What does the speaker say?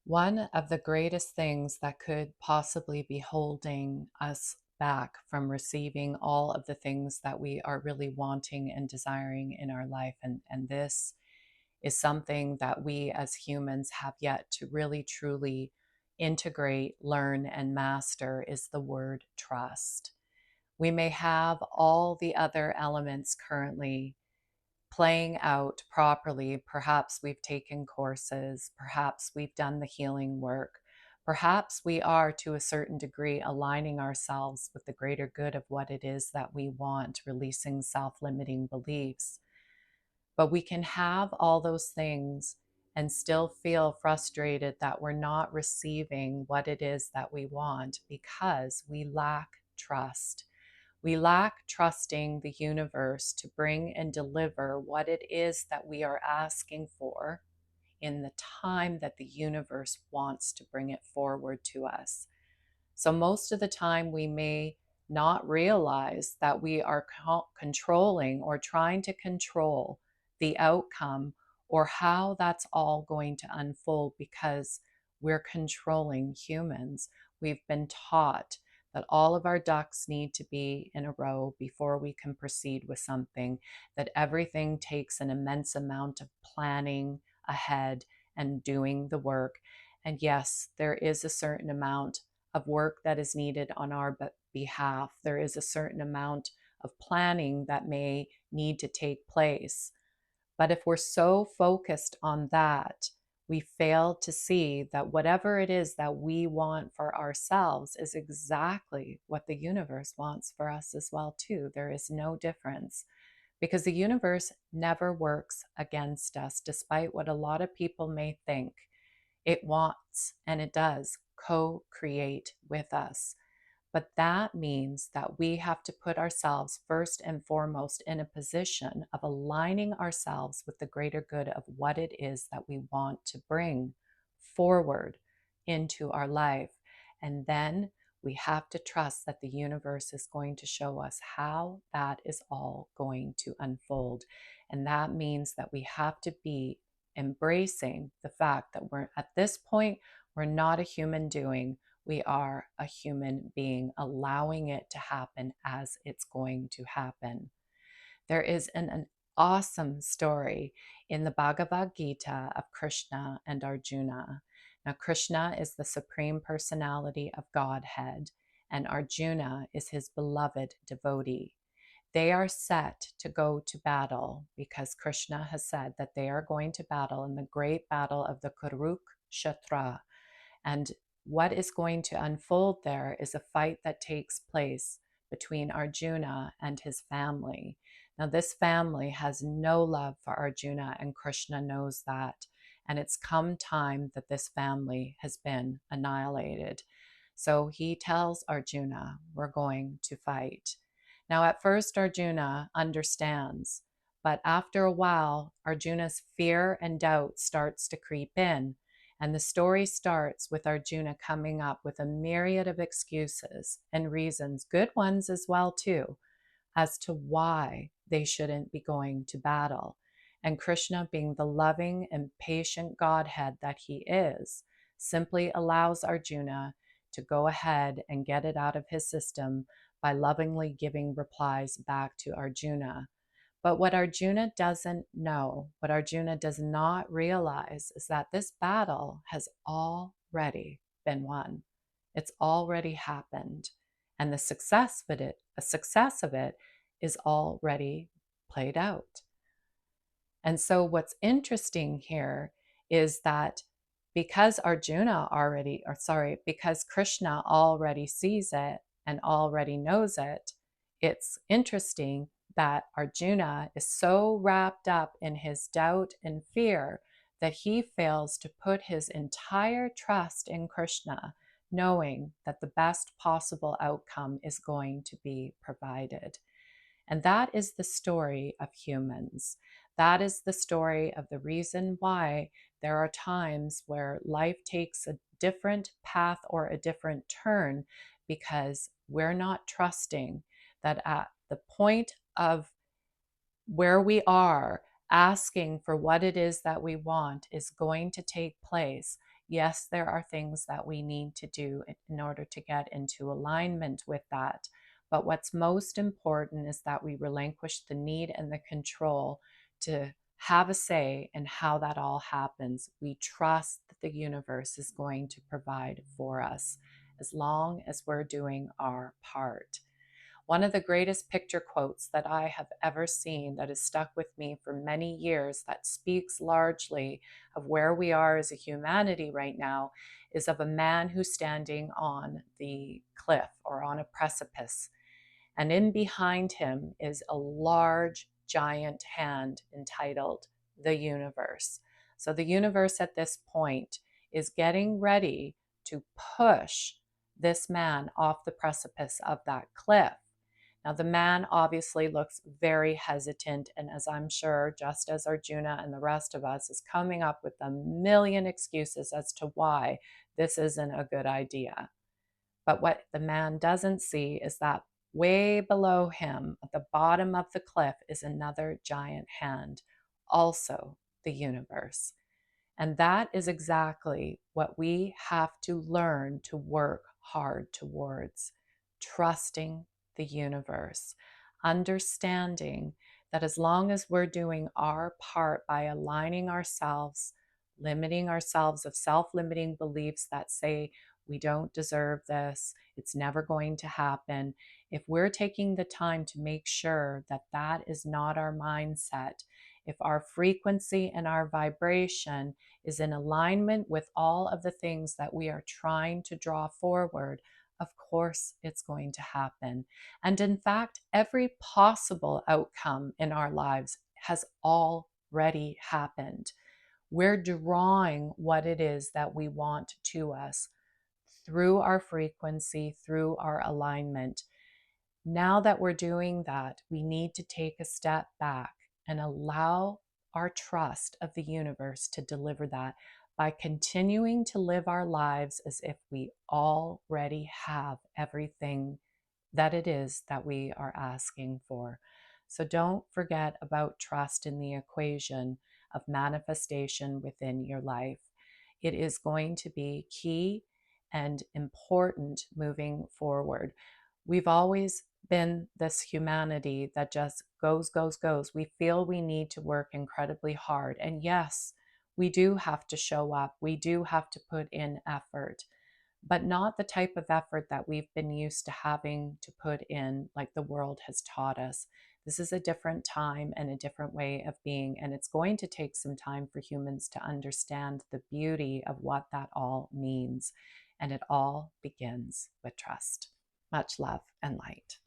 One of the greatest things that could possibly be holding us back from receiving all of the things that we are really wanting and desiring in our life, and this is something that we as humans have yet to really truly integrate, learn, and master, is the word trust. We may have all the other elements currently playing out properly. Perhaps we've taken courses, perhaps we've done the healing work, perhaps we are to a certain degree aligning ourselves with the greater good of what it is that we want, releasing self limiting beliefs. But we can have all those things and still feel frustrated that we're not receiving what it is that we want because we lack trust. We lack trusting the universe to bring and deliver what it is that we are asking for in the time that the universe wants to bring it forward to us. So, most of the time, we may not realize that we are controlling or trying to control the outcome or how that's all going to unfold because we're controlling humans. We've been taught that all of our ducks need to be in a row before we can proceed with something, that everything takes an immense amount of planning ahead and doing the work. And yes, there is a certain amount of work that is needed on our behalf. There is a certain amount of planning that may need to take place. But if we're so focused on that, we fail to see that whatever it is that we want for ourselves is exactly what the universe wants for us as well too. There is no difference because the universe never works against us, despite what a lot of people may think. It wants, and it does, co create with us. But that means that we have to put ourselves first and foremost in a position of aligning ourselves with the greater good of what it is that we want to bring forward into our life. And then we have to trust that the universe is going to show us how that is all going to unfold. And that means that we have to be embracing the fact that we're at this point, we're not a human doing, we are a human being, allowing it to happen as it's going to happen. There is an awesome story in the Bhagavad Gita of Krishna and Arjuna. Now, Krishna is the supreme personality of Godhead, and Arjuna is his beloved devotee. They are set to go to battle because Krishna has said that they are going to battle in the great battle of the Kurukshetra. And what is going to unfold there is a fight that takes place between Arjuna and his family. Now, this family has no love for Arjuna, and Krishna knows that. And it's come time that this family has been annihilated. So he tells Arjuna, we're going to fight. Now, at first, Arjuna understands, but after a while, Arjuna's fear and doubt starts to creep in. And the story starts with Arjuna coming up with a myriad of excuses and reasons, good ones as well too, as to why they shouldn't be going to battle. And Krishna, being the loving and patient Godhead that he is, simply allows Arjuna to go ahead and get it out of his system by lovingly giving replies back to Arjuna. But what Arjuna doesn't know, what Arjuna does not realize, is that this battle has already been won. It's already happened. And the success of it is already played out. And so what's interesting here is that because Krishna already sees it and already knows it, it's interesting that Arjuna is so wrapped up in his doubt and fear that he fails to put his entire trust in Krishna, knowing that the best possible outcome is going to be provided. And that is the story of humans. That is the story of the reason why there are times where life takes a different path or a different turn, because we're not trusting that at the point of where we are asking for what it is that we want is going to take place, Yes, there are things that we need to do in order to get into alignment with that. But what's most important is that we relinquish the need and the control to have a say in how that all happens. We trust that the universe is going to provide for us as long as we're doing our part. One of the greatest picture quotes that I have ever seen that has stuck with me for many years, that speaks largely of where we are as a humanity right now, is of a man who's standing on the cliff or on a precipice. And in behind him is a large, giant hand entitled the universe. So the universe at this point is getting ready to push this man off the precipice of that cliff. Now, the man obviously looks very hesitant, and as I'm sure, just as Arjuna and the rest of us, is coming up with a million excuses as to why this isn't a good idea. But what the man doesn't see is that way below him, at the bottom of the cliff, is another giant hand, also the universe. And that is exactly what we have to learn to work hard towards: trusting the universe, understanding that as long as we're doing our part by aligning ourselves, limiting ourselves of self limiting beliefs that say we don't deserve this, it's never going to happen, if we're taking the time to make sure that that is not our mindset, if our frequency and our vibration is in alignment with all of the things that we are trying to draw forward, of course it's going to happen. And in fact, every possible outcome in our lives has already happened. We're drawing what it is that we want to us through our frequency, through our alignment. Now that we're doing that, we need to take a step back and allow our trust of the universe to deliver that by continuing to live our lives as if we already have everything that it is that we are asking for. So don't forget about trust in the equation of manifestation within your life. It is going to be key and important moving forward. We've always been this humanity that just goes, goes, goes. We feel we need to work incredibly hard. And yes, we do have to show up. We do have to put in effort, but not the type of effort that we've been used to having to put in, like the world has taught us. This is a different time and a different way of being, and it's going to take some time for humans to understand the beauty of what that all means. And it all begins with trust. Much love and light.